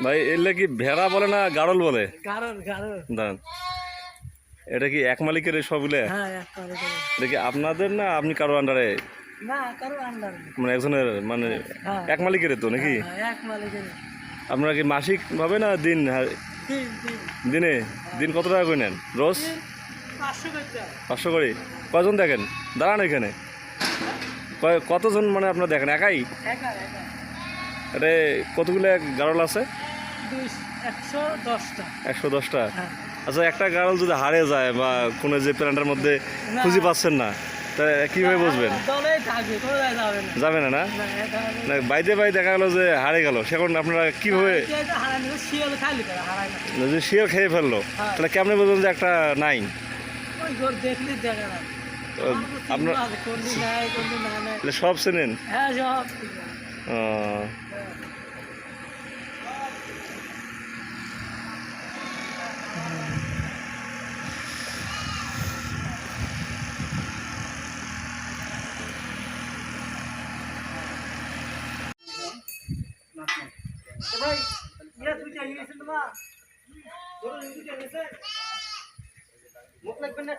ভাই এলে কি ভেড়া বলে না গাড়ল বলে? গাড়ল গাড়ল। দাঁড়ান, এটা কি এক মালিকের সবগুলো? হ্যাঁ এক মালিকের। এটা কি আপনাদের না আপনি কারো আন্ডারে? না কারো আন্ডারে। মানে একজনের মানে এক মালিকের তো নাকি? এক মালিকের। আপনারা কি মাসিক ভাবে না দিন? দিনে দিন কত টাকা করে নেন রোজ? 500 করে। কয়জন দেখেন? দাঁড়ান এখানে, কতজন মানে আপনারা দেখেন? একাই? এটা কতগুলো গাড়ল আছে? 110টা। আচ্ছা, একটা গাড়ল যদি হারে যায় বা কোনো যে প্ল্যান্টের মধ্যে খুঁজে পাচ্ছেন না, তা কীভাবে বুঝবেন? যাবে না? না বাইরে দেখা গেলো যে হারে গেল, সেখন আপনারা কীভাবে? যদি শিয়াল খেয়ে ফেললো তাহলে কেমনে বুঝবেন যে একটা নাই? আপনার সব চেনেন? ভাই দুইটা গেছে তোমার মুখ লাগবে না।